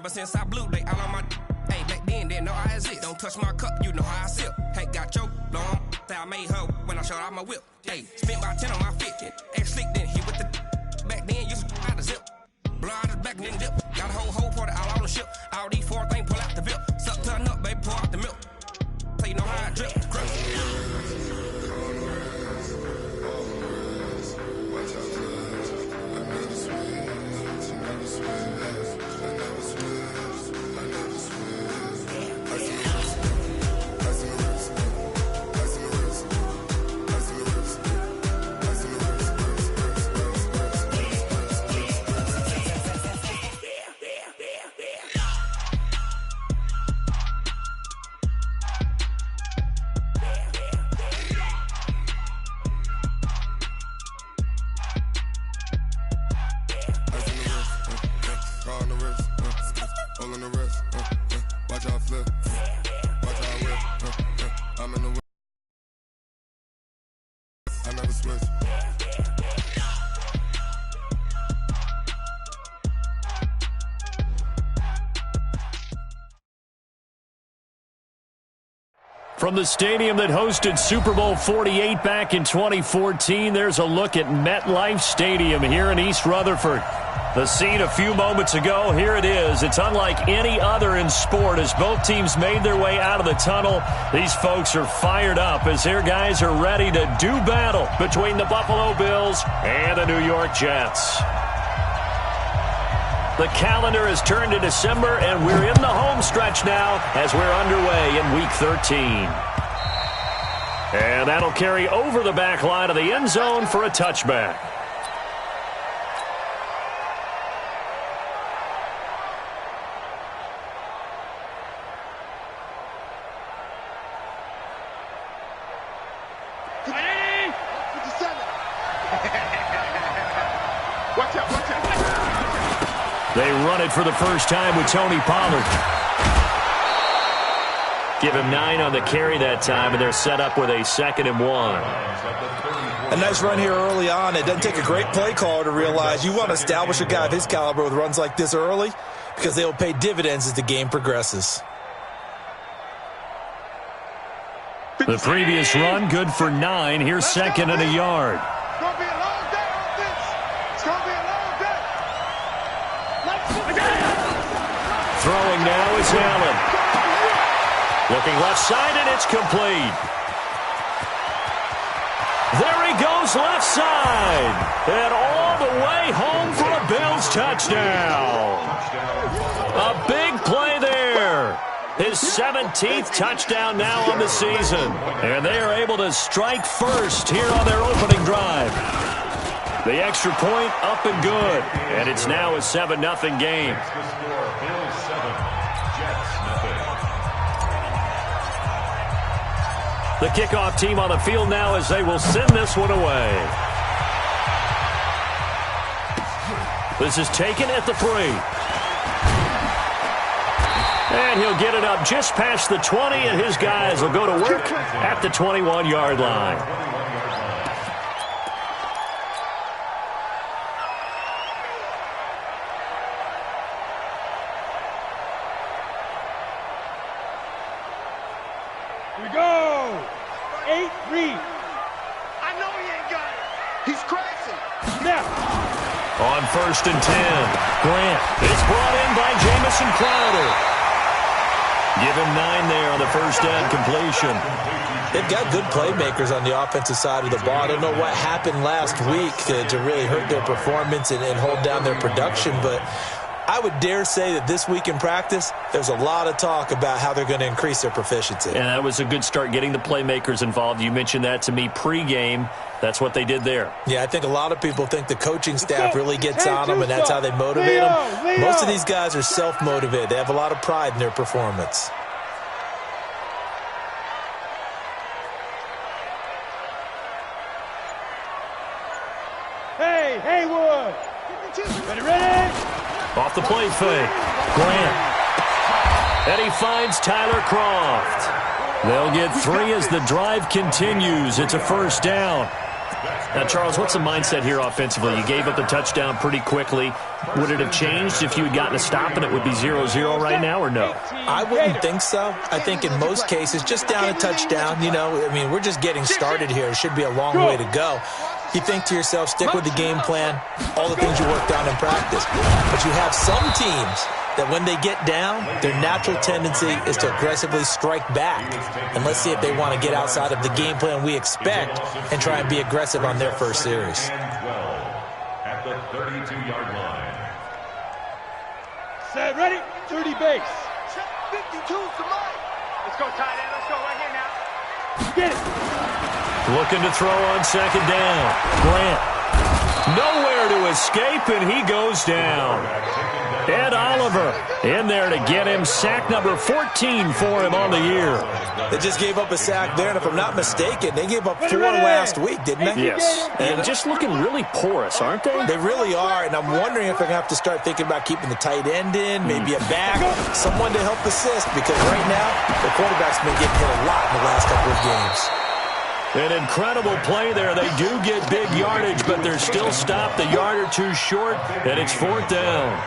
Ever since I blew, they all on my hey, back then, didn't know I exist. Don't touch my cup, you know how I sip. Hey, got your long, say I made her when I showed out my whip. Hey, spent about 10 on my fit. Ex-slick, then hit with the back then, used to out the zip. Blow out his back, then dip. Got a whole party all on the ship. All these four things, pull out the bip. Suck to a nut, baby, pour out the milk. So you know how I drip. From the stadium that hosted Super Bowl 48 back in 2014, there's a look at MetLife Stadium here in East Rutherford. The scene a few moments ago, here it is. It's unlike any other in sport as both teams made their way out of the tunnel. These folks are fired up as their guys are ready to do battle between the Buffalo Bills and the New York Jets. The calendar has turned to December, and we're in the home stretch now as we're underway in Week 13. And that'll carry over the back line of the end zone for a touchback. They run it for the first time with Tony Pollard. Give him 9 on the carry that time, and they're set up with a 2nd and 1. A nice run here early on. It doesn't take a great play caller to realize you want to establish a guy of his caliber with runs like this early because they will pay dividends as the game progresses. The previous run, good for 9. Here's 2nd and a yard. Throwing now is Allen. Looking left side, and it's complete. There he goes left side. And all the way home for a Bills touchdown. A big play there. His 17th touchdown now on the season. And they are able to strike first here on their opening drive. The extra point up and good. And it's now a 7-0 game. The kickoff team on the field now as they will send this one away. This is taken at the 3. And he'll get it up just past the 20, and his guys will go to work at the 21-yard line. Here we go. 8-3. I know he ain't got it. He's crazy. Snap. On 1st and 10, Grant is brought in by Jamison Crowder. Give him 9 there on the first down completion. They've got good playmakers on the offensive side of the ball. I don't know what happened last week to really hurt their performance and hold down their production, but I would dare say that this week in practice, there's a lot of talk about how they're going to increase their proficiency. And that was a good start, getting the playmakers involved. You mentioned that to me pregame. That's what they did there. Yeah, I think a lot of people think the coaching staff really gets on them, and that's how they motivate them. Most of these guys are self-motivated. They have a lot of pride in their performance. Hey, Haywood. Ready? Off the play fake, Grant. And he finds Tyler Croft. They'll get 3 as the drive continues. It's a first down. Now, Charles, what's the mindset here offensively? You gave up the touchdown pretty quickly. Would it have changed if you had gotten a stop and it would be 0-0 right now, or no? I wouldn't think so. I think in most cases, just down a touchdown, we're just getting started here. It should be a long way to go. You think to yourself, stick with the game plan, all the things you worked on in practice. But you have some teams that when they get down, their natural tendency is to aggressively strike back. And let's see if they want to get outside of the game plan we expect and try and be aggressive on their first series. At the 32-yard line. Set, ready, 30 base. 52's the mark. Let's go, tight end. Let's go right here now. Get it. Looking to throw on second down. Grant. Nowhere to escape, and he goes down. Ed Oliver in there to get him. Sack number 14 for him on the year. They just gave up a sack there, and if I'm not mistaken, they gave up 4 last week, didn't they? Yes. And just looking really porous, aren't they? They really are, and I'm wondering if they're going to have to start thinking about keeping the tight end in, maybe a back, someone to help assist, because right now, the quarterback's been getting hit a lot in the last couple of games. An incredible play there. They do get big yardage, but they're still stopped a yard or two short, and it's 4th down.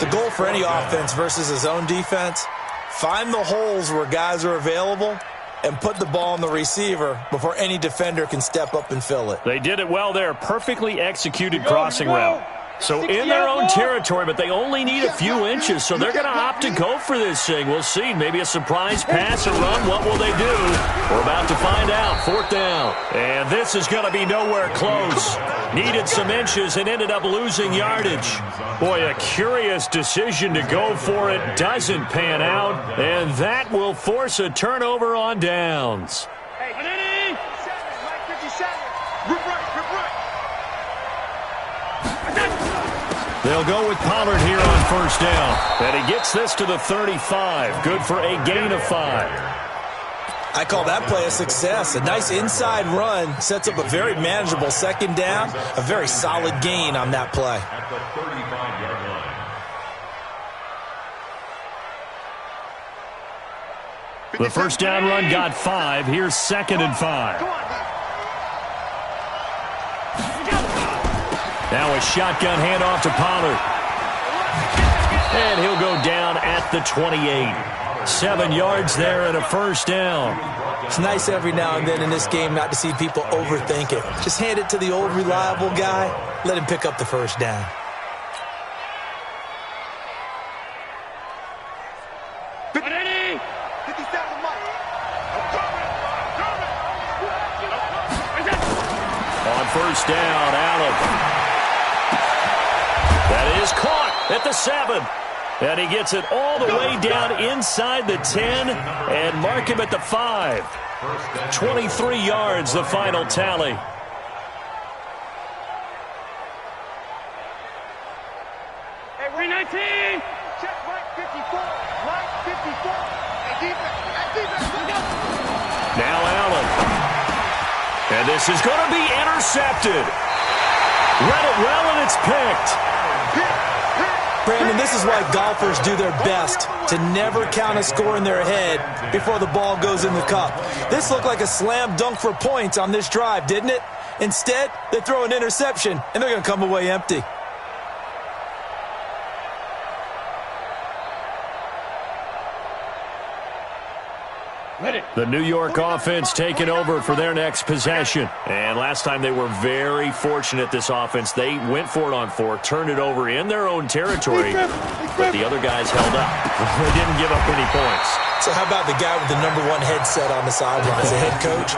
The goal for any offense versus a zone defense, find the holes where guys are available and put the ball on the receiver before any defender can step up and fill it. They did it well there. Perfectly executed crossing route. So in their own territory, but they only need a few inches, so they're going to opt to go for this thing. We'll see. Maybe a surprise pass or run. What will they do? We're about to find out. 4th down. And this is going to be nowhere close. Needed some inches and ended up losing yardage. Boy, a curious decision to go for it. Doesn't pan out. And that will force a turnover on downs. Hey, 57. Rip right. They'll go with Pollard here on 1st down. And he gets this to the 35. Good for a gain of 5. I call that play a success. A nice inside run sets up a very manageable 2nd down. A very solid gain on that play. At the 35-yard line. The 1st down run got 5. Here's 2nd and 5. Now a shotgun handoff to Pollard. And he'll go down at the 28. 7 yards there and a 1st down. It's nice every now and then in this game not to see people overthink it. Just hand it to the old reliable guy. Let him pick up the 1st down. On 1st down, Allen. That is caught at the 7. And he gets it all the way down inside the 10 and mark him at the 5. 23 yards, the final tally. Hey, we're 19. Check right 54. Right 54. Hey, defense. Now Allen. And this is going to be intercepted. Read it well, and it's picked. Brandon, this is why golfers do their best to never count a score in their head before the ball goes in the cup. This looked like a slam dunk for points on this drive, didn't it? Instead, they throw an interception, and they're going to come away empty. The New York offense taking over for their next possession. And last time they were very fortunate, this offense. They went for it on 4, turned it over in their own territory, but the other guys held up. They didn't give up any points. So how about the guy with the #1 headset on the sideline as a head coach?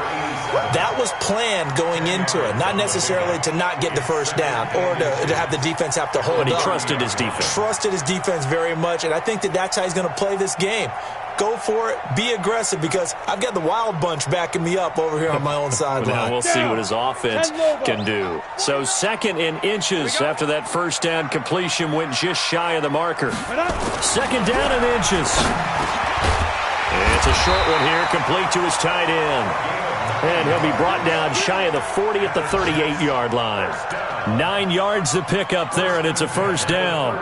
That was planned going into it, not necessarily to not get the 1st down or to have the defense have to hold up. But he trusted his defense. Trusted his defense very much, and I think that's how he's going to play this game. Go for it. Be aggressive, because I've got the wild bunch backing me up over here on my own sideline. Now we'll see what his offense can do. So 2nd and inches after that 1st down completion went just shy of the marker. 2nd down and inches. It's a short one here, complete to his tight end. And he'll be brought down shy of the 40 at the 38-yard line. 9 yards to pick up there, and it's a 1st down.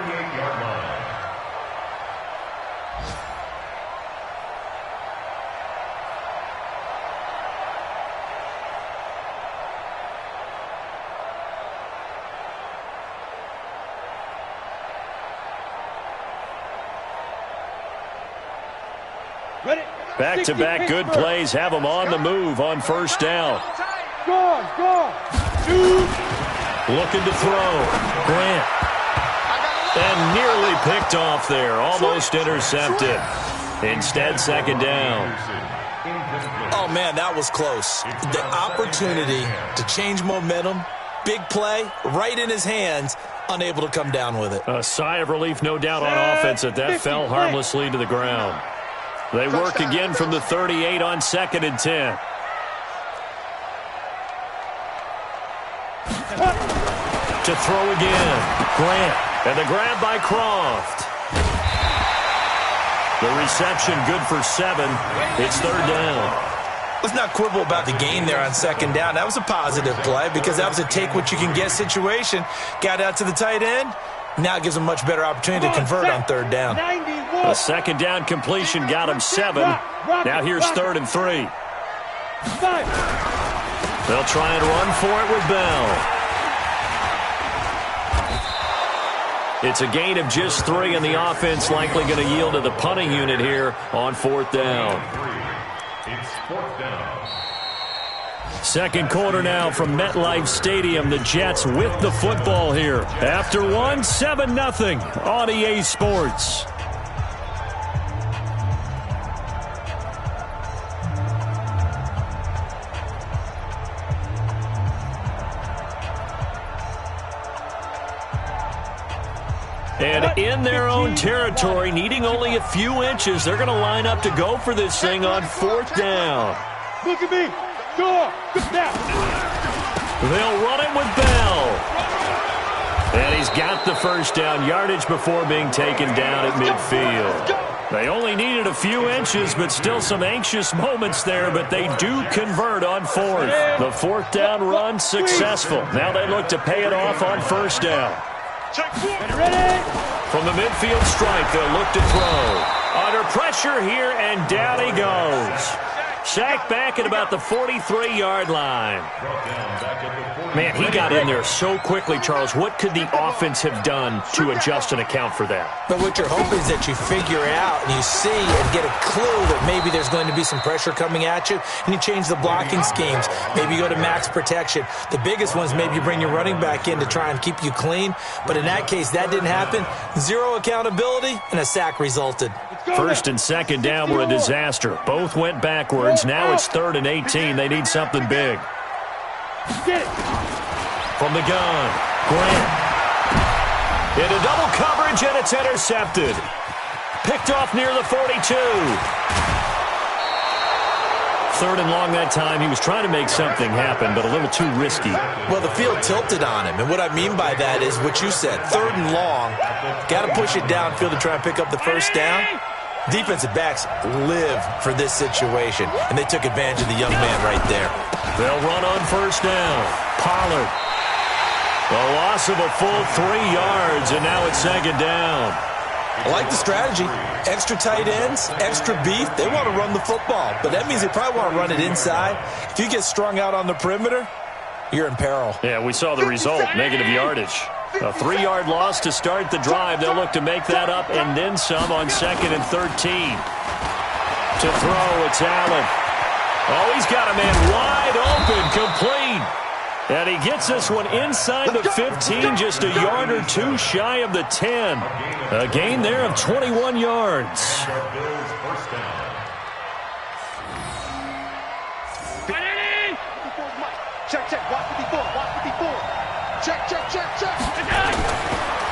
Back-to-back good plays have them on the move on first down. Looking to throw. Grant. And nearly picked off there. Almost intercepted. Instead, second down. Oh, man, that was close. The opportunity to change momentum, big play, right in his hands, unable to come down with it. A sigh of relief, no doubt, on offense that fell harmlessly to the ground. They work again from the 38 on 2nd and 10. To throw again. Grant. And the grab by Croft. The reception good for 7. It's 3rd down. Let's not quibble about the gain there on 2nd down. That was a positive play because that was a take-what-you-can-get situation. Got out to the tight end. Now it gives him a much better opportunity to convert on 3rd down. A 2nd down completion got him 7. Now here's 3rd and 3. They'll try and run for it with Bell. It's a gain of just 3, and the offense likely going to yield to the punting unit here on 4th down. It's 4th down. Second quarter now from MetLife Stadium. The Jets with the football here. After 1, 7-0 on EA Sports. And in their own territory, needing only a few inches, they're going to line up to go for this thing on 4th down. Look at me. Go. Now. They'll run it with Bell. And he's got the first down yardage before being taken down at midfield. They only needed a few inches, but still some anxious moments there, but they do convert on 4th. The 4th down run successful. Now they look to pay it off on 1st down. From the midfield stripe, they'll look to throw. Under pressure here, and down he goes. Sacked back at about the 43-yard line. Man, he got in there so quickly, Charles. What could the offense have done to adjust and account for that? But what you're hoping is that you figure out and you see and get a clue that maybe there's going to be some pressure coming at you, and you change the blocking schemes. Maybe you go to max protection. The biggest ones, maybe you bring your running back in to try and keep you clean. But in that case, that didn't happen. 0 accountability, and a sack resulted. 1st and 2nd down were a disaster. Both went backwards. Now it's 3rd and 18. They need something big. From the gun, Grant. Into double coverage, and it's intercepted. Picked off near the 42. 3rd and long that time. He was trying to make something happen, but a little too risky. Well, the field tilted on him, and what I mean by that is what you said. 3rd and long, got to push it downfield to try and pick up the first down. Defensive backs live for this situation, and they took advantage of the young man right there. They'll run on 1st down. Pollard. The loss of a full 3 yards, and now it's 2nd down. I like the strategy. Extra tight ends, extra beef. They want to run the football, but that means they probably want to run it inside. If you get strung out on the perimeter, you're in peril. Yeah, we saw the result, negative yardage. A 3-yard loss to start the drive. They'll look to make that up and then some on 2nd and 13. To throw, it's Allen. Oh, he's got a man wide open, complete. And he gets this one inside the 15, just a yard or 2 shy of the 10. A gain there of 21 yards. Check. Watch 54. Check.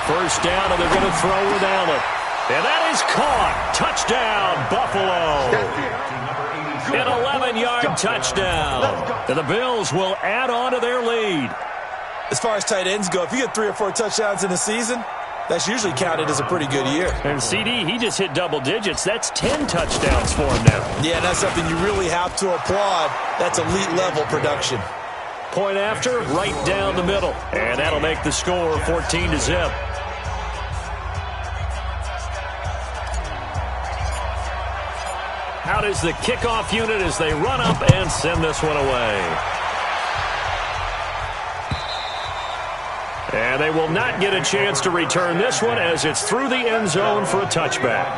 First down, and they're going to throw with Allen. And that is caught. Touchdown, Buffalo. An 11-yard touchdown. And the Bills will add on to their lead. As far as tight ends go, if you get 3 or 4 touchdowns in a season, that's usually counted as a pretty good year. And CD, he just hit double digits. That's 10 touchdowns for him now. Yeah, and that's something you really have to applaud. That's elite-level production. Point after, right down the middle. And that'll make the score 14-0. Out is the kickoff unit as they run up and send this one away. And they will not get a chance to return this one as it's through the end zone for a touchback.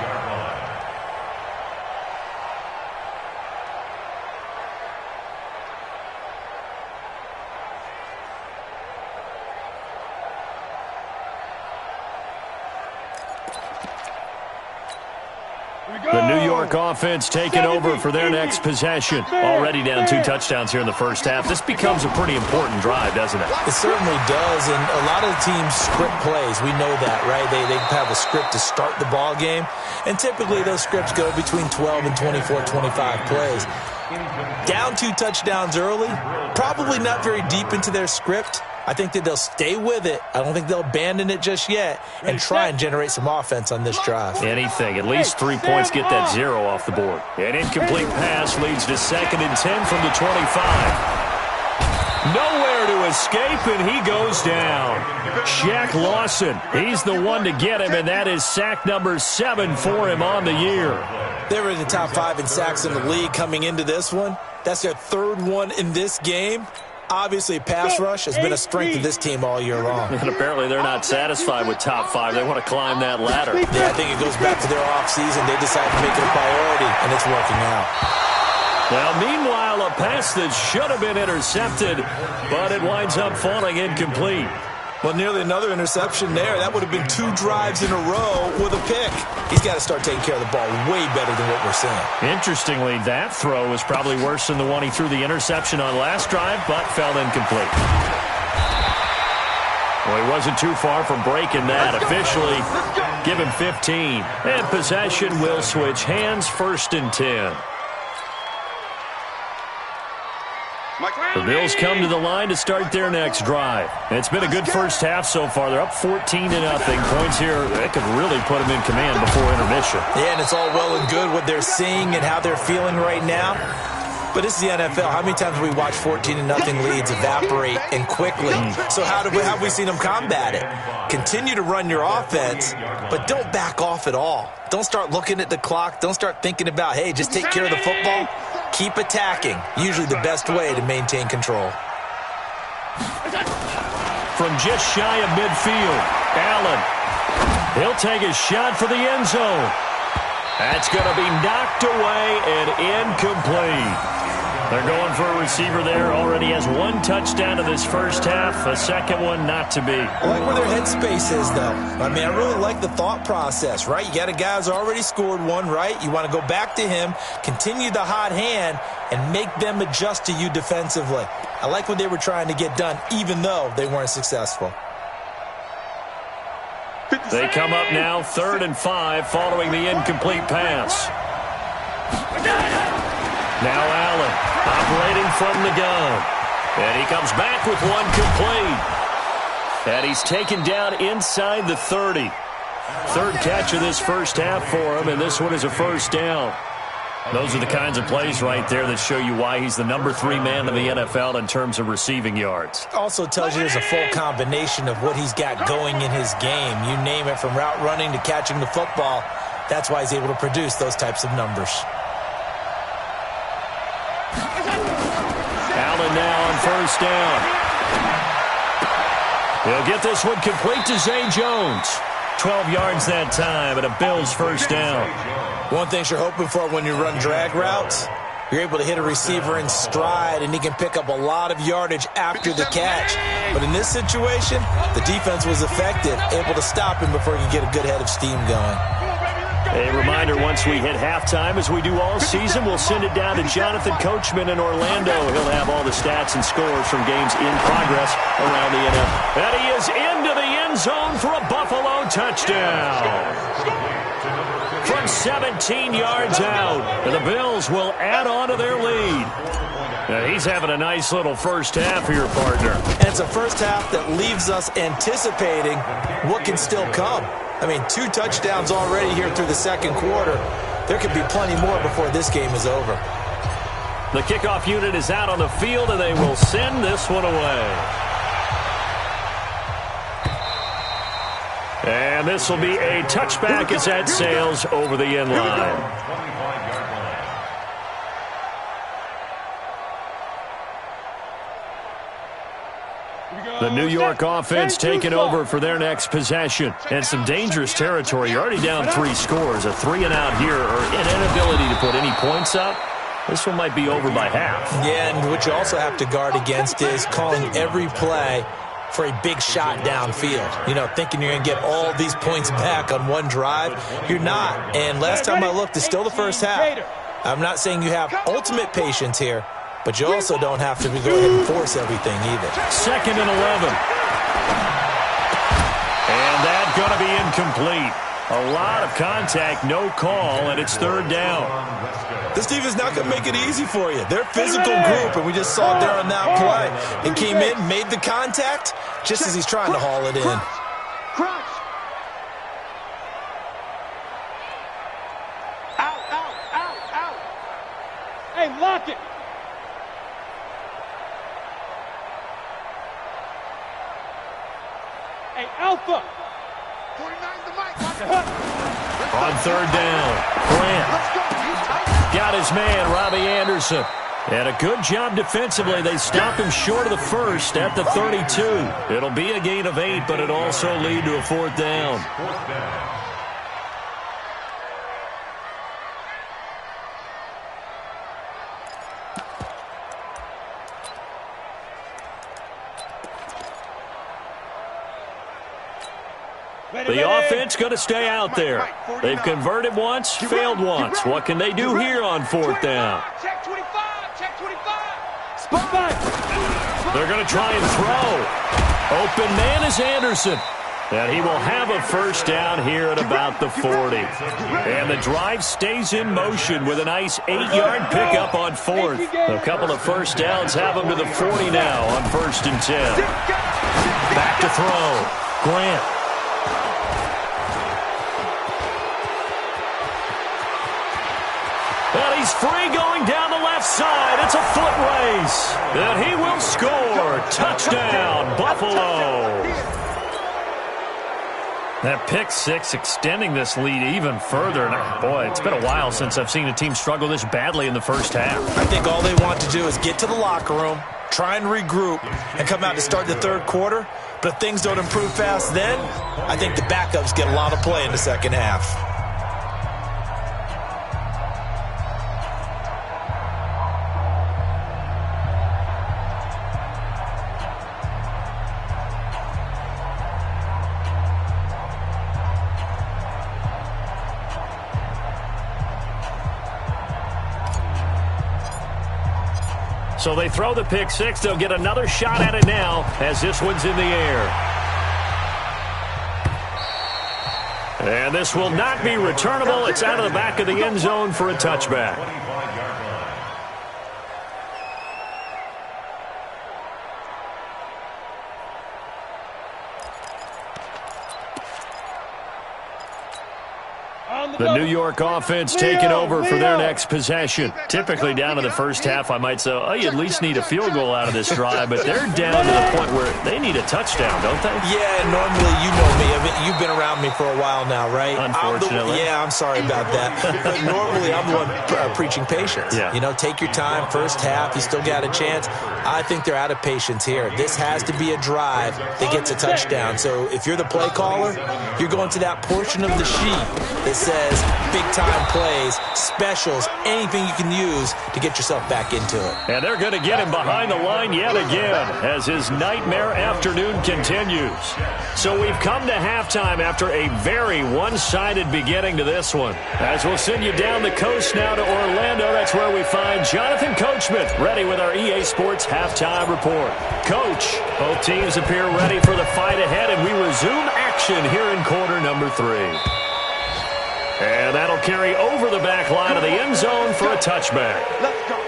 The New York offense taking over for their next possession. Already down 2 touchdowns here in the first half. This becomes a pretty important drive, doesn't it? It certainly does, and a lot of the teams script plays. We know that, right? They have a script to start the ball game, and typically those scripts go between 12 and 24, 25 plays. Down 2 touchdowns early, probably not very deep into their script. I think that they'll stay with it. I don't think they'll abandon it just yet and try and generate some offense on this drive. Anything. At least 3 points, get that 0 off the board. An incomplete pass leads to 2nd and 10 from the 25. Nowhere to escape, and he goes down. Shaq Lawson, he's the one to get him, and that is sack number 7 for him on the year. They were in the top 5 in sacks in the league coming into this one. That's their 3rd one in this game. Obviously, pass rush has been a strength of this team all year long. And apparently they're not satisfied with top 5. They want to climb that ladder. Yeah, I think it goes back to their offseason. They decided to make it a priority, and it's working out. Well, meanwhile, a pass that should have been intercepted, but it winds up falling incomplete. Well, nearly another interception there. That would have been 2 drives in a row with a pick. He's got to start taking care of the ball way better than what we're seeing. Interestingly, that throw was probably worse than the one he threw the interception on last drive, but fell incomplete. Well, he wasn't too far from breaking that. Officially, give him 15. And possession will switch hands, 1st and 10. The Bills come to the line to start their next drive. It's been a good first half so far. They're up 14-0. Points here, that could really put them in command before intermission. Yeah, and it's all well and good what they're seeing and how they're feeling right now. But this is the NFL. How many times have we watched 14-0 leads evaporate and quickly? So how have we seen them combat it? Continue to run your offense, but don't back off at all. Don't start looking at the clock. Don't start thinking about, hey, just take care of the football. Keep attacking. Usually the best way to maintain control. From just shy of midfield, Allen. He'll take a shot for the end zone. That's going to be knocked away and incomplete. They're going for a receiver there. Already has 1 touchdown in this first half. A second one not to be. I like where their headspace is, though. I mean, I really like the thought process, right? You got a guy who's already scored 1, right? You want to go back to him, continue the hot hand, and make them adjust to you defensively. I like what they were trying to get done, even though they weren't successful. They come up now 3rd and 5 following the incomplete pass. Now Allen operating from the gun. And he comes back with 1 complete. And he's taken down inside the 30. 3rd catch of this first half for him, and this one is a first down. Those are the kinds of plays right there that show you why he's the number 3 man in the NFL in terms of receiving yards. Also tells you there's a full combination of what he's got going in his game. You name it, from route running to catching the football. That's why he's able to produce those types of numbers. Allen now on first down. He'll get this one complete to Zay Jones. 12 yards that time, and a Bills first down. One thing you're hoping for when you run drag routes, you're able to hit a receiver in stride, and he can pick up a lot of yardage after the catch. But in this situation, the defense was effective, able to stop him before he could get a good head of steam going. A reminder, once we hit halftime, as we do all season, we'll send it down to Jonathan Coachman in Orlando. He'll have all the stats and scores from games in progress around the NFL. And he is into the end zone for a Buffalo touchdown. From 17 yards out, and the Bills will add on to their lead. Now, he's having a nice little first half here, partner. And it's a first half that leaves us anticipating what can still come. I mean, 2 touchdowns already here through the second quarter. There could be plenty more before this game is over. The kickoff unit is out on the field, and they will send this one away. And this will be a touchback as that sails over the end line. The New York offense taking over for their next possession. And some dangerous territory. You're already down 3 scores. A 3-and-out here, or an inability to put any points up. This one might be over by half. Yeah, and what you also have to guard against is calling every play for a big shot downfield. You know, thinking you're going to get all these points back on one drive. You're not. And last time I looked, it's still the first half. I'm not saying you have ultimate patience here, but you also don't have to go ahead and force everything either. 2nd and 11. And that's going to be incomplete. A lot of contact, no call, and it's 3rd down. This defense is not going to make it easy for you. They're a physical group, and we just saw it there on that play. It came in, made the contact, just as he's trying to haul it in. Crunch. Out, out, out, out. Hey, lock it. Hey, Alpha. 49's the mic. On 3rd down, Grant got his man, Robbie Anderson. And a good job defensively. They stop him short of the first at the 32. It'll be a gain of 8, but it also lead to a 4th down. The offense going to stay out there. They've converted once, failed once. What can they do here on 4th down? Check 25. Check 25. Spot back. They're going to try and throw. Open man is Anderson. And he will have a 1st down here at about the 40. And the drive stays in motion with a nice 8-yard pickup on 4th. A couple of 1st downs have them to the 40 now on 1st and 10. Back to throw. Grant. And he's free going down the left side. It's a foot race. And he will score. Touchdown, Buffalo. That pick 6 extending this lead even further. And boy, it's been a while since I've seen a team struggle this badly in the first half. I think all they want to do is get to the locker room, try and regroup, and come out to start the 3rd quarter. But if things don't improve fast then, I think the backups get a lot of play in the 2nd half. So they throw the pick 6. They'll get another shot at it now as this one's in the air. And this will not be returnable. It's out of the back of the end zone for a touchback. The New York offense taking over for their next possession. Typically down in the first half, I might say, oh, you at least need a field goal out of this drive, but they're down to the point where they need a touchdown, don't they? Yeah, normally, you know me. You've been around me for a while now, right? Unfortunately. I'm sorry about that. But normally, I'm the one preaching patience. Yeah. You know, take your time, first half, you still got a chance. I think they're out of patience here. This has to be a drive that gets a touchdown. So if you're the play caller, you're going to that portion of the sheet that says big-time plays, specials, anything you can use to get yourself back into it. And they're going to get him behind the line yet again as his nightmare afternoon continues. So we've come to halftime after a very one-sided beginning to this one. As we'll send you down the coast now to Orlando, that's where we find Jonathan Coachman ready with our EA Sports Halftime Report. Coach, both teams appear ready for the fight ahead, and we resume action here in quarter number 3. And that'll carry over the back line of the end zone for a touchback. Let's go.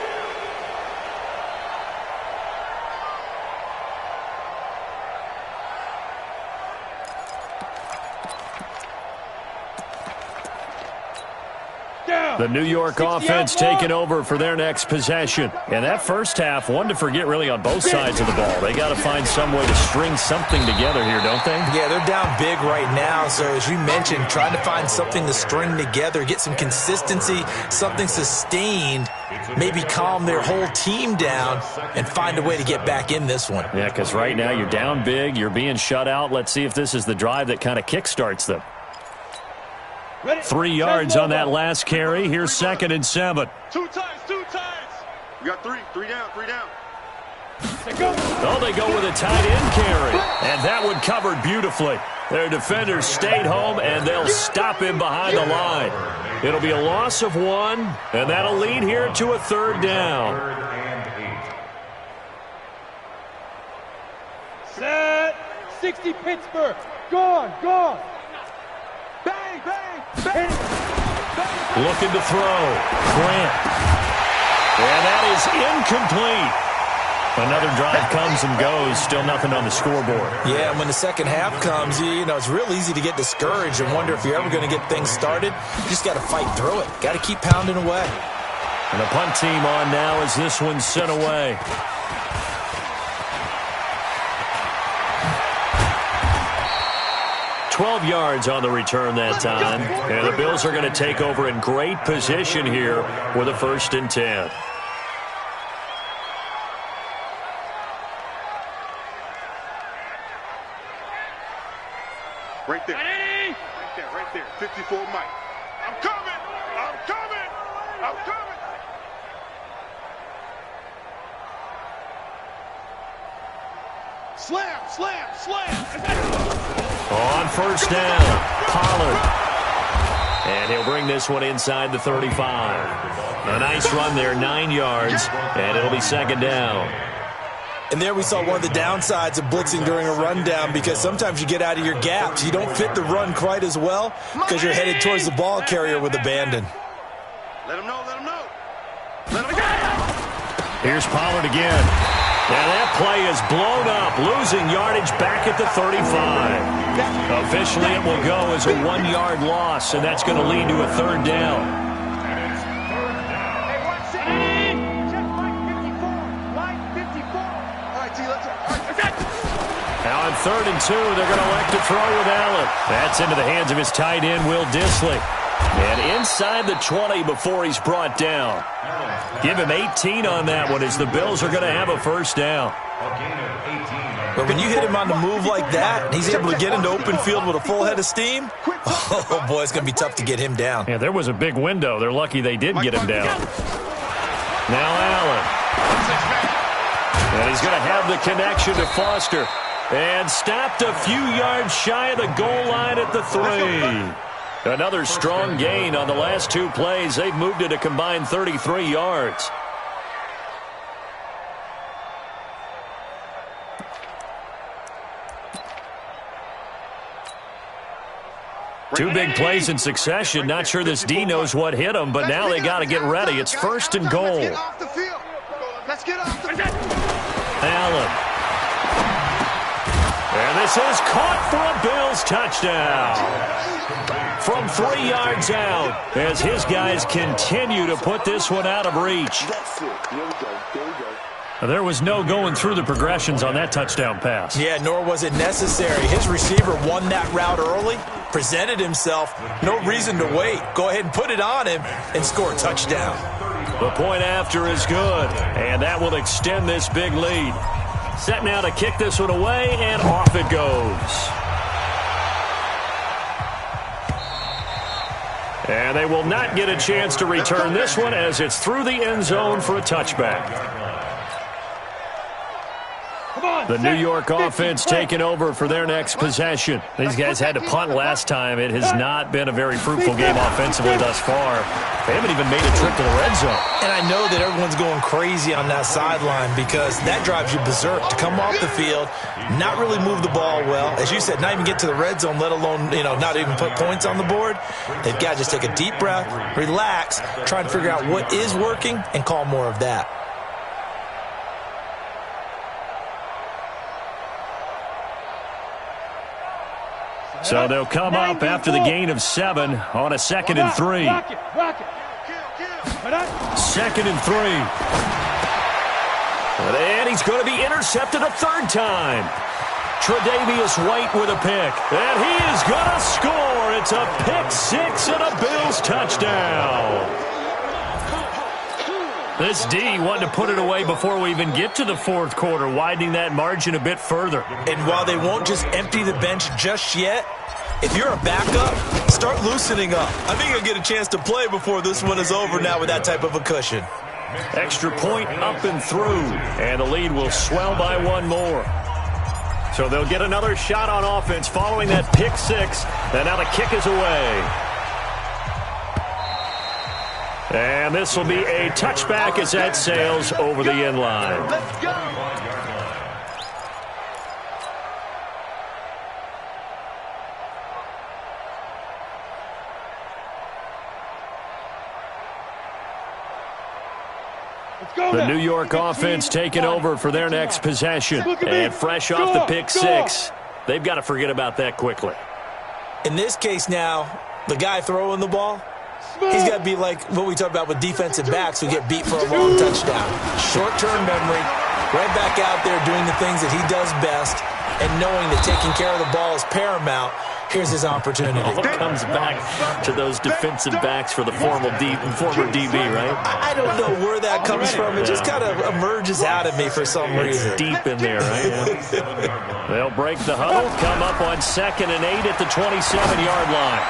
The New York offense taking over for their next possession. And that first half, one to forget really on both sides of the ball. They got to find some way to string something together here, don't they? Yeah, they're down big right now. So as you mentioned, trying to find something to string together, get some consistency, something sustained, maybe calm their whole team down and find a way to get back in this one. Yeah, because right now you're down big, you're being shut out. Let's see if this is the drive that kind of kickstarts them. 3 yards on that last carry. Here's 2nd and 7. Two times. We got three down. Oh, they go with a tight end carry. And that one covered beautifully. Their defenders stayed home, and they'll stop him behind the line. It'll be a loss of 1, and that'll lead here to a 3rd down. Set. 60 Pittsburgh. Gone. Bang, bang, bang. Looking to throw. Grant. And that is incomplete. Another drive comes and goes. Still nothing on the scoreboard. Yeah, and when the second half comes, you know, it's real easy to get discouraged and wonder if you're ever going to get things started. You just got to fight through it. Got to keep pounding away. And the punt team on now as this one's sent away. $12 yards on the return that time. And the Bills are going to take over in great position here with a 1st and 10. Right there. Right there. 54 Mike. I'm coming. Slam. On 1st down, Pollard. And he'll bring this one inside the 35. A nice run there, 9 yards, and it'll be 2nd down. And there we saw one of the downsides of blitzing during a rundown, because sometimes you get out of your gaps. You don't fit the run quite as well because you're headed towards the ball carrier with abandon. Let him know. Here's Pollard again. And that play is blown up, losing yardage back at the 35. Officially, it will go as a 1-yard loss, and that's going to lead to a 3rd down. Now on 3rd and 2, they're going to elect to throw with Allen. That's into the hands of his tight end, Will Dissly. And inside the 20 before he's brought down. Give him 18 on that one as the Bills are going to have a 1st down. But when you hit him on the move like that, and he's able to get into open field with a full head of steam, oh, boy, it's going to be tough to get him down. Yeah, there was a big window. They're lucky they did get him down. Now Allen. And he's going to have the connection to Foster. And stopped a few yards shy of the goal line at the 3. Another strong gain on the last 2 plays. They've moved it a combined 33 yards. Two big plays in succession. Not sure this D knows what hit him, but now they got to get ready. It's 1st and goal. Let's get off the field. Allen. And this is caught for a Bills touchdown. From 3 yards out, as his guys continue to put this one out of reach. There was no going through the progressions on that touchdown pass. Yeah, nor was it necessary. His receiver won that route early, presented himself, no reason to wait. Go ahead and put it on him and score a touchdown. The point after is good, and that will extend this big lead. Set now to kick this one away, and off it goes. And they will not get a chance to return this one as it's through the end zone for a touchback. The New York offense taking over for their next possession. These guys had to punt last time. It has not been a very fruitful game offensively thus far. They haven't even made a trip to the red zone. And I know that everyone's going crazy on that sideline because that drives you berserk to come off the field, not really move the ball well. As you said, not even get to the red zone, let alone, not even put points on the board. They've got to just take a deep breath, relax, try and figure out what is working and call more of that. So they'll come up after the gain of 7 on a 2nd and 3. 2nd and 3. And he's going to be intercepted a 3rd time. Tre'Davious White with a pick. And he is going to score. It's a pick 6 and a Bills touchdown. This D wanted to put it away before we even get to the 4th quarter, widening that margin a bit further. And while they won't just empty the bench just yet, if you're a backup, start loosening up. I think you'll get a chance to play before this one is over now with that type of a cushion. Extra point up and through, and the lead will swell by one more. So they'll get another shot on offense following that pick six, and now the kick is away. And this will be a touchback as that sails over the end line. Let's go. The New York offense taking over for their next possession. And fresh off the pick six, they've got to forget about that quickly. In this case now, the guy throwing the ball, he's got to be like what we talk about with defensive backs who get beat for a long touchdown. Short-term memory, right back out there doing the things that he does best, and knowing that taking care of the ball is paramount. Here's his opportunity. All comes back to those defensive backs for the former DB, right? I don't know where that comes from. It just kind of emerges out of me for some reason. It's deep in there, right? They'll break the huddle, come up on 2nd and 8 at the 27-yard line.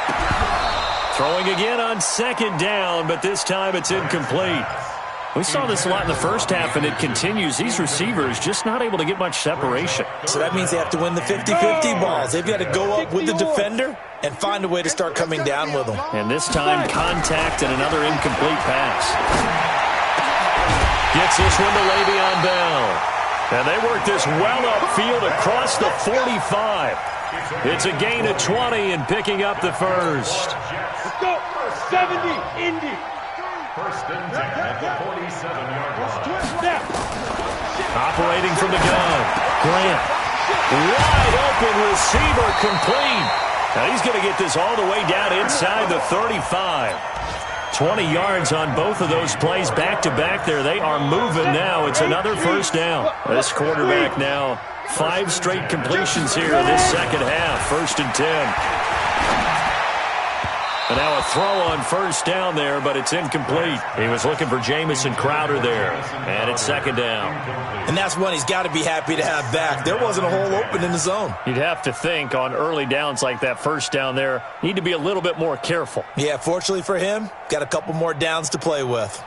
Throwing again on 2nd down, but this time it's incomplete. We saw this a lot in the first half, and it continues. These receivers just not able to get much separation. So that means they have to win the 50-50 balls. They've got to go up with the defender and find a way to start coming down with them. And this time, contact and another incomplete pass. Gets this one to Le'Veon Bell. And they work this well upfield across the 45. It's a gain of 20 and picking up the first. Let's go. 70, Indy. First and 10 at the 47-yard line. Operating from the gun. Grant. Wide open receiver complete. Now he's going to get this all the way down inside the 35. 20 yards on both of those plays back-to-back there. They are moving now. It's another first down. This quarterback now 5 straight completions here in this second half. 1st and 10. And now a throw on first down there, but it's incomplete. He was looking for Jamison Crowder there, and it's 2nd down. And that's one he's got to be happy to have back. There wasn't a hole open in the zone. You'd have to think on early downs like that first down there, need to be a little bit more careful. Yeah, fortunately for him, got a couple more downs to play with.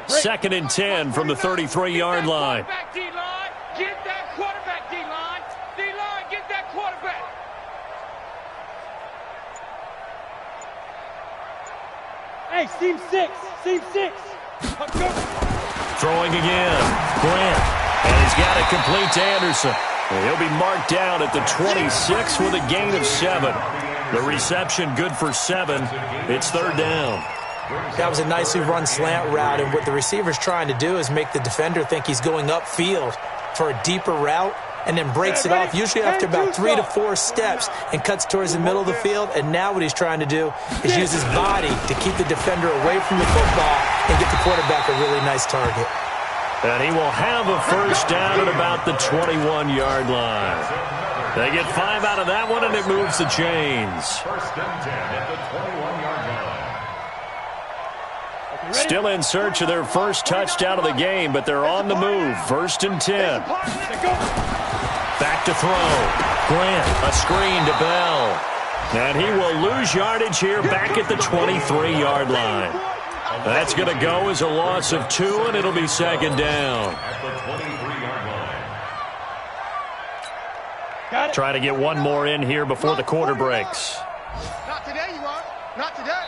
Second and 10 from the 33-yard line. Get that quarterback, D-line. D-line, get that quarterback. Hey, seam 6. Seam 6. Throwing again. Grant. And he's got it complete to Anderson. And he'll be marked down at the 26 with a gain of 7. The reception good for 7. It's 3rd down. That was a nicely run slant route, and what the receiver's trying to do is make the defender think he's going upfield for a deeper route, and then breaks it off, usually after about 3 to 4 steps, and cuts towards the middle of the field. And now what he's trying to do is use his body to keep the defender away from the football and get the quarterback a really nice target. And he will have a first down at about the 21-yard line. They get 5 out of that one, and it moves the chains. First and 10 at the 21-yard line. Still in search of their first touchdown of the game, but they're on the move. 1st and 10. Back to throw. Grant, a screen to Bell. And he will lose yardage here back at the 23-yard line. That's going to go as a loss of 2, and it'll be 2nd down. At the 23-yard line. Try to get one more in here before the quarter breaks. Not today, you are. Not today.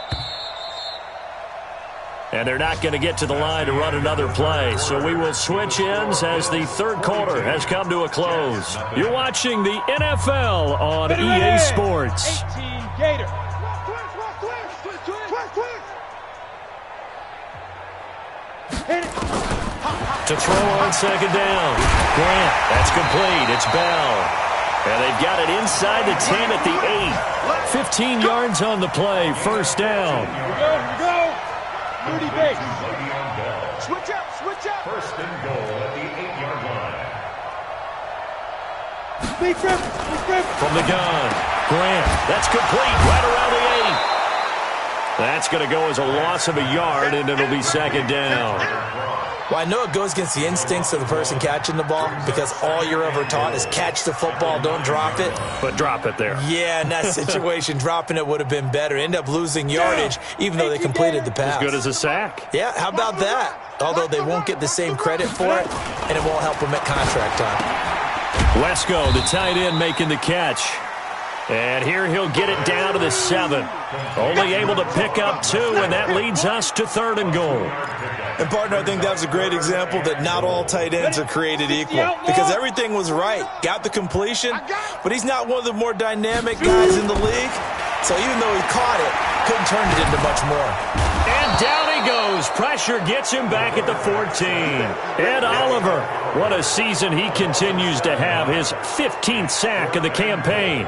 And they're not going to get to the line to run another play. So we will switch ends as the 3rd quarter has come to a close. You're watching the NFL on EA Sports. 18 Gator. To throw on 2nd down. Grant, that's complete. It's Bell. And they've got it inside the 10 at the 8. 15 yards on the play. 1st down. Here we go. Moody base. Switch up, switch up. First and goal at the 8-yard line. Big grip, big grip. From the gun. Grant, that's complete. Right around the 8. That's going to go as a loss of a yard, and it'll be 2nd down. Well, I know it goes against the instincts of the person catching the ball because all you're ever taught is catch the football, don't drop it. But drop it there. Yeah, in that situation, dropping it would have been better. End up losing yardage even though they completed the pass. As good as a sack. Yeah, how about that? Although they won't get the same credit for it, and it won't help them at contract time. Wesco, the tight end, making the catch. And here he'll get it down to the 7. Only able to pick up 2, and that leads us to 3rd and goal. And, partner, I think that was a great example that not all tight ends are created equal because everything was right. Got the completion, but he's not one of the more dynamic guys in the league. So even though he caught it, couldn't turn it into much more. And down he goes. Pressure gets him back at the 14. Ed Oliver, what a season he continues to have. His 15th sack of the campaign.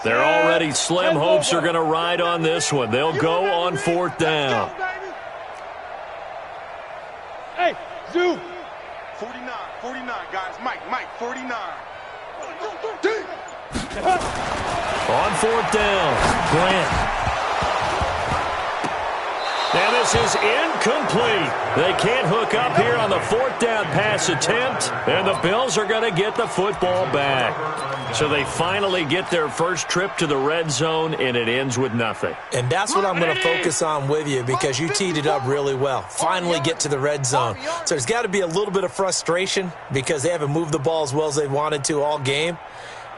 They're already slim. Hopes are going to ride on this one. They'll go on 4th down. Hey, Zoo. 49, guys. Mike, 49. On 4th down, Grant. And this is incomplete. They can't hook up here on the 4th down pass attempt, and the Bills are going to get the football back. So they finally get their first trip to the red zone, and it ends with nothing. And that's what I'm going to focus on with you because you teed it up really well. Finally get to the red zone. So there's got to be a little bit of frustration because they haven't moved the ball as well as they wanted to all game.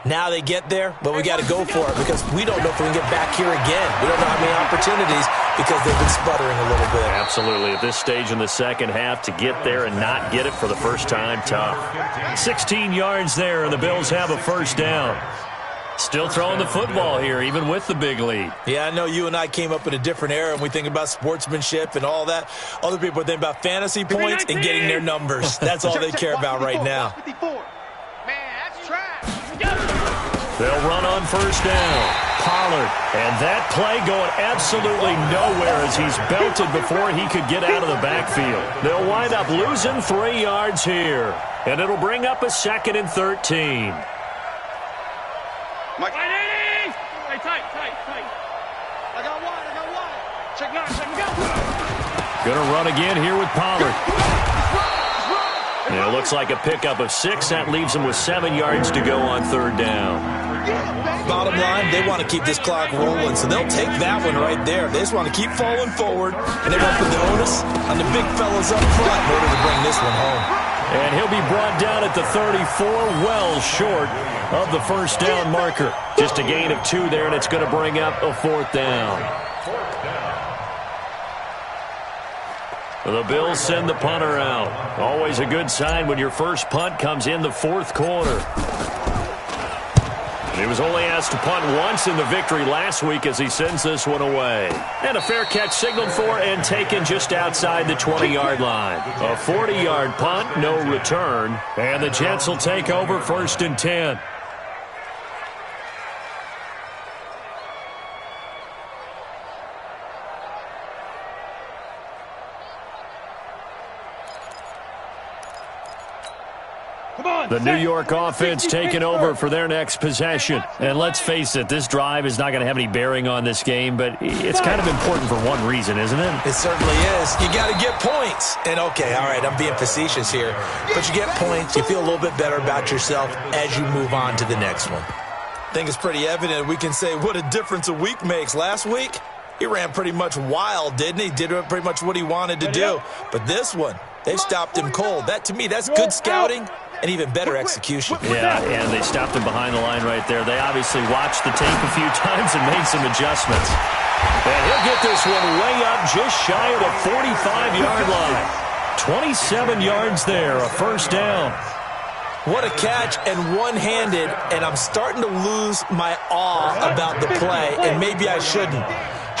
Now they get there, but we got to go for it because we don't know if we can get back here again. We don't know how many opportunities because they've been sputtering a little bit. Absolutely. At this stage in the second half, to get there and not get it for the first time, tough. 16 yards there, and the Bills have a first down. Still throwing the football here, even with the big lead. Yeah, I know you and I came up in a different era, and we think about sportsmanship and all that. Other people think about fantasy points and getting their numbers. That's all they care about right now. They'll run on first down. Pollard. And that play going absolutely nowhere as he's belted before he could get out of the backfield. They'll wind up losing 3 yards here. And it'll bring up a 2nd and 13. Mike. Hey, tight. I got one. Check 9, go. Gonna run again here with Pollard. And it looks like a pickup of 6. That leaves him with 7 yards to go on 3rd down. Bottom line, they want to keep this clock rolling, so they'll take that one right there. They just want to keep falling forward, and they want to put the onus on the big fellas up front in order to bring this one home. And he'll be brought down at the 34, well short of the first down marker. Just a gain of 2 there, and it's going to bring up a 4th down. The Bills send the punter out. Always a good sign when your first punt comes in the 4th quarter. He was only asked to punt once in the victory last week as he sends this one away. And a fair catch signaled for and taken just outside the 20-yard line. A 40-yard punt, no return. And the Jets will take over 1st and 10. The New York offense taking over for their next possession. And let's face it, this drive is not going to have any bearing on this game, but it's kind of important for one reason, isn't it? It certainly is. You got to get points. And, okay, all right, I'm being facetious here. But you get points, you feel a little bit better about yourself as you move on to the next one. I think it's pretty evident we can say what a difference a week makes. Last week, he ran pretty much wild, didn't he? Did pretty much what he wanted to do. But this one, they've stopped him cold. That, to me, that's good scouting and even better execution. Yeah, and they stopped him behind the line right there. They obviously watched the tape a few times and made some adjustments. And he'll get this one way up just shy of the 45-yard line. 27 yards there, a first down. What a catch and one-handed, and I'm starting to lose my awe about the play, and maybe I shouldn't.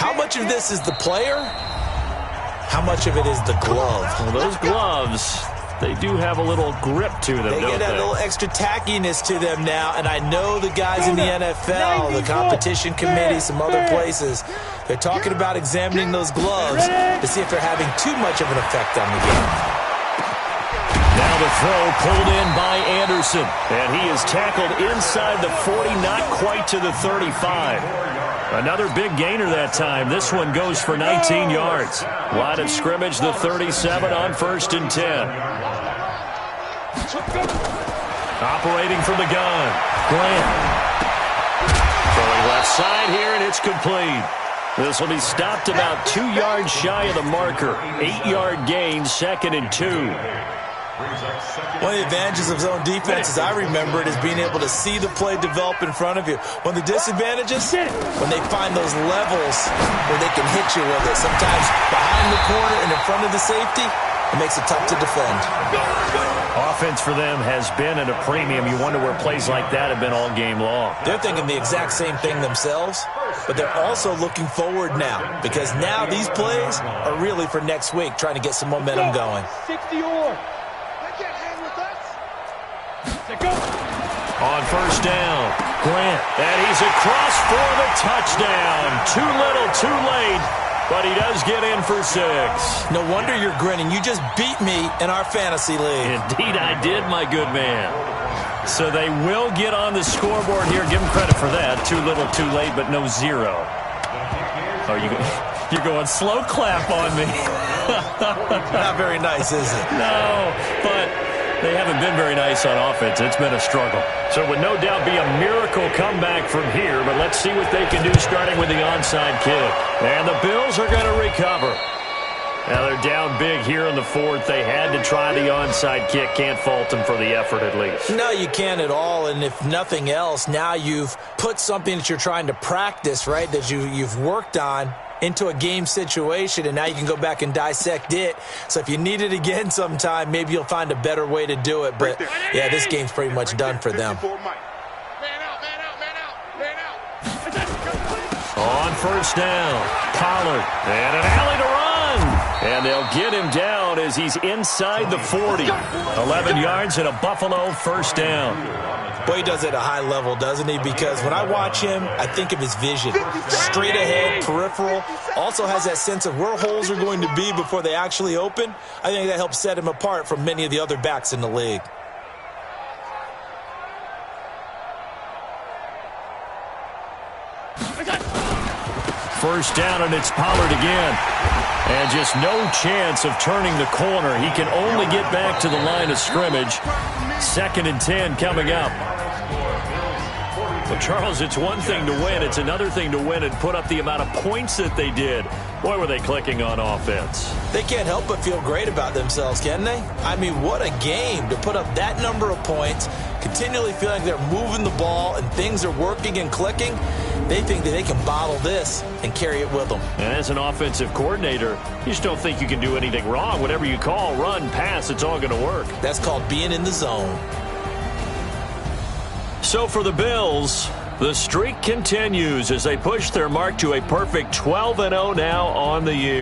How much of this is the player? How much of it is the glove? Well, those gloves, they do have a little grip to them, They don't get that little extra tackiness to them now, and I know the guys in the NFL, the competition committee, some other places, they're talking about examining those gloves to see if they're having too much of an effect on the game. Now the throw pulled in by Anderson. And he is tackled inside the 40, not quite to the 35. Another big gainer that time. This one goes for 19 yards. Line of scrimmage, the 37 on 1st and 10. Operating from the gun, Grant. Throwing left side here, and it's complete. This will be stopped about 2 yards shy of the marker. 8-yard gain, 2nd and 2. One of the advantages of zone defense, as I remember it, is being able to see the play develop in front of you. One of the disadvantages, when they find those levels where they can hit you with it. Sometimes behind the corner and in front of the safety, it makes it tough to defend. Offense for them has been at a premium. You wonder where plays like that have been all game long. They're thinking the exact same thing themselves, but they're also looking forward now, because now these plays are really for next week, trying to get some momentum going. 60-or. On 1st down, Grant, and he's across for the touchdown. Too little, too late, but he does get in for 6. No wonder you're grinning. You just beat me in our fantasy league. Indeed I did, my good man. So they will get on the scoreboard here. Give them credit for that. Too little, too late, but no 0. Oh, you're going slow clap on me. Not very nice, is it? No, but they haven't been very nice on offense. It's been a struggle. So it would no doubt be a miracle comeback from here, but let's see what they can do starting with the onside kick. And the Bills are going to recover. Now they're down big here in the 4th. They had to try the onside kick. Can't fault them for the effort at least. No, you can't at all. And if nothing else, now you've put something that you're trying to practice, right, that you've worked on into a game situation, and now you can go back and dissect it. So if you need it again sometime, maybe you'll find a better way to do it. But, yeah, this game's pretty much done for them. On 1st down, Pollard, and an alley to run. And they'll get him down as he's inside the 40. 11 yards and a Buffalo 1st down. Boy, he does it at a high level, doesn't he? Because when I watch him, I think of his vision. Straight ahead, peripheral. Also has that sense of where holes are going to be before they actually open. I think that helps set him apart from many of the other backs in the league. First down, and it's Pollard again. And just no chance of turning the corner. He can only get back to the line of scrimmage. 2nd and 10 coming up. Well, Charles, it's one thing to win. It's another thing to win and put up the amount of points that they did. Boy, were they clicking on offense. They can't help but feel great about themselves, can they? I mean, what a game to put up that number of points, continually feeling they're moving the ball and things are working and clicking. They think that they can bottle this and carry it with them. And as an offensive coordinator, you just don't think you can do anything wrong. Whatever you call, run, pass, it's all going to work. That's called being in the zone. So for the Bills, the streak continues as they push their mark to a perfect 12-0 now on the year.